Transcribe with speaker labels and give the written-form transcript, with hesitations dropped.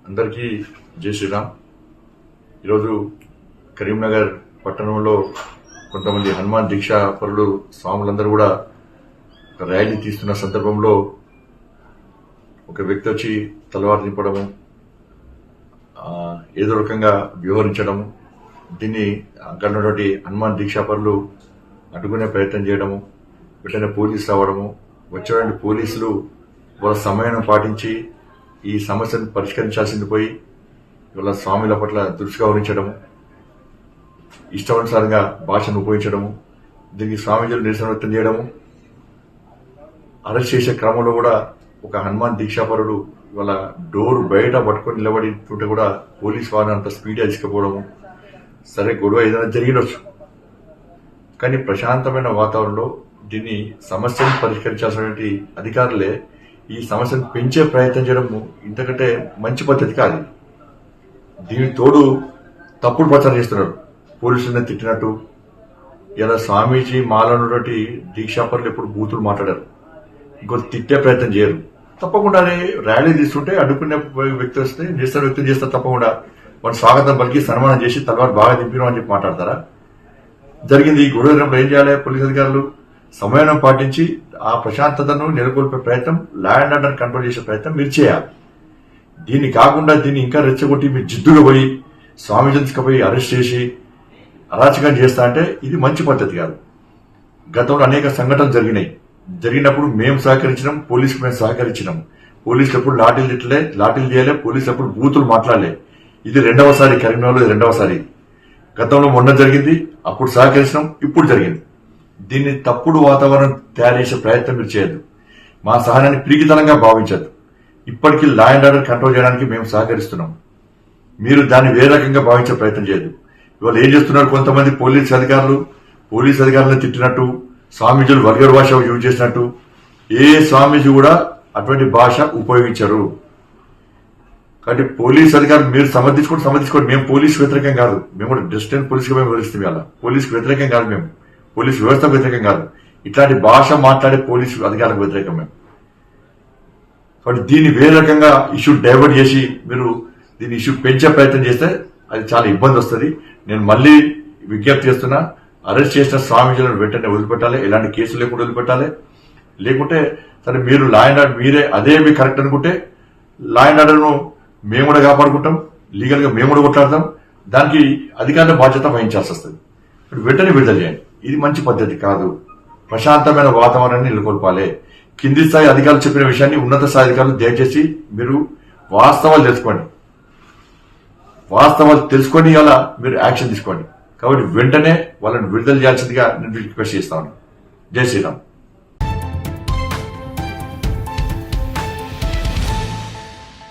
Speaker 1: అందరికీ జై శ్రీరామ్. ఈరోజు కరీంనగర్ పట్టణంలో కొంతమంది హనుమాన్ దీక్షా పరులు స్వాములందరూ కూడా ఒక ర్యాలీ తీస్తున్న సందర్భంలో ఒక వ్యక్తి వచ్చి తలవారు దింపడము, ఏదో రకంగా వ్యవహరించడము, దీన్ని అక్కడ ఉన్నటువంటి హనుమాన్ దీక్షా పరులు అడ్డుకునే ప్రయత్నం చేయడము, వెంటనే పోలీసులు రావడము, వచ్చినటువంటి పోలీసులు వాళ్ళ సమయాన్ని పాటించి ఈ సమస్యను పరిష్కరించాల్సింది పోయి ఇవాళ స్వామిల పట్ల దృష్టి గౌరవించడము, ఇష్టానుసారంగా భాషను ఉపయోగించడము, దీనికి స్వామీజీలు నిరసన వ్యక్తం చేయడము, అరెస్ట్ చేసే క్రమంలో కూడా ఒక హనుమాన్ దీక్షాపరుడు ఇవాళ డోర్ బయట పట్టుకొని నిలబడుతుంటే కూడా పోలీస్ వారిని అంత స్పీడ్ తీసుకుపోవడము. సరే, గొడవ ఏదైనా జరిగినొచ్చు, కానీ ప్రశాంతమైన వాతావరణంలో దీన్ని సమస్యను పరిష్కరించాల్సినటువంటి అధికారులే ఈ సమస్యను పెంచే ప్రయత్నం చేయడం ఇంతకంటే మంచి పద్ధతి కాదు. దీనికి తోడు తప్పుడు ప్రచారం చేస్తున్నారు, పోలీసులను తిట్టినట్టు. ఇలా స్వామీజీ మాలన్నటువంటి దీక్షాపరులు ఎప్పుడు బూతులు మాట్లాడారు, ఇంకో తిట్టే ప్రయత్నం చేయరు. తప్పకుండానే ర్యాలీ తీసుకుంటే అడ్డుకునే వ్యక్తి వస్తే నిరసన వ్యక్తం చేస్తారు, తప్పకుండా వాళ్ళు స్వాగతం పలికి సన్మానం చేసి తలవారు బాగా దింపినాం అని చెప్పి మాట్లాడతారా? జరిగింది ఈ గొడవ ఏం చేయాలి? పోలీస్ అధికారులు సమయం పాటించి ఆ ప్రశాంతతను నెలకొల్పే ప్రయత్నం, లా అండ్ ఆర్డర్ కంట్రోల్ చేసే ప్రయత్నం మీరు చేయాలి. దీన్ని కాకుండా దీన్ని ఇంకా రెచ్చగొట్టి మీరు జిద్దుగా పోయి స్వామీజీకి పోయి అరెస్ట్ చేసి అరాచకం చేస్తా అంటే ఇది మంచి పద్ధతి కాదు. గతంలో అనేక సంఘటనలు జరిగినప్పుడు మేము సహకరించినాం, పోలీసుకు మేము సహకరించినాం. పోలీసులు ఎప్పుడు లాఠీలు చేయలే, పోలీసులు ఎప్పుడు బూతులు మాట్లాడలే. ఇది రెండవసారి, కరీంనగర్లో రెండవసారి. గతంలో మొన్న జరిగింది, అప్పుడు సహకరించినాం, ఇప్పుడు జరిగింది. దీన్ని తప్పుడు వాతావరణం తయారు చేసే ప్రయత్నం మీరు చేయొద్దు. మా సహనాన్ని పిరికితనంగా భావించద్దు. ఇప్పటికీ లా అండ్ ఆర్డర్ కంట్రోల్ చేయడానికి మేము సహకరిస్తున్నాం, మీరు దాన్ని వేరే రకంగా భావించే ప్రయత్నం చేయొద్దు. ఇవాళ ఏం చేస్తున్నారు కొంతమంది పోలీస్ అధికారులను తిట్టినట్టు, స్వామీజీలు వల్గర్ భాష యూజ్ చేసినట్టు. ఏ స్వామీజీ కూడా అటువంటి భాష ఉపయోగించరు. కాబట్టి పోలీస్ అధికారులు మీరు సమర్థించుకోండి. మేము పోలీసు వ్యతిరేకం కాదు, మేము కూడా డిస్టెంట్ పోలీసుగా మేము వివరిస్తాం. ఇవాళ పోలీసు వ్యతిరేకం కాదు, మేము పోలీసు వ్యవస్థకు వ్యతిరేకం కాదు. ఇట్లాంటి భాష మాట్లాడే పోలీసు అధికారులకు వ్యతిరేకం మేము. కాబట్టి దీన్ని వేరే రకంగా ఇష్యూ డైవర్ట్ చేసి మీరు దీన్ని ఇష్యూ పెంచే ప్రయత్నం చేస్తే అది చాలా ఇబ్బంది వస్తుంది. నేను మళ్ళీ విజ్ఞప్తి చేస్తున్నా, అరెస్ట్ చేసిన స్వామీజీలను వెంటనే వదిలిపెట్టాలి, ఎలాంటి కేసులు లేకుండా వదిలిపెట్టాలి. లేకుంటే సరే, మీరు లా అండ్ ఆర్డర్ మీరే అదే మీ కరెక్ట్ అనుకుంటే లా అండ్ ఆర్డర్ను మేము కూడా కాపాడుకుంటాం, లీగల్ గా మేము కూడా కొట్లాడతాం. దానికి అధికారుల బాధ్యత వహించాల్సి వస్తుంది. వెంటనే విడుదల చేయండి. ఇది మంచి పద్ధతి కాదు. ప్రశాంతమైన వాతావరణాన్ని నెలకొల్పాలి. కింది స్థాయి అధికారులు చెప్పిన విషయాన్ని ఉన్నత స్థాయి అధికారులు దయచేసి మీరు వాస్తవాలు తెలుసుకొని అలా మీరు యాక్షన్ తీసుకోండి. కాబట్టి వెంటనే వాళ్ళని విడుదల చేయాల్సిందిగా నేను రిక్వెస్ట్ చేస్తాను. జై శ్రీరామ్.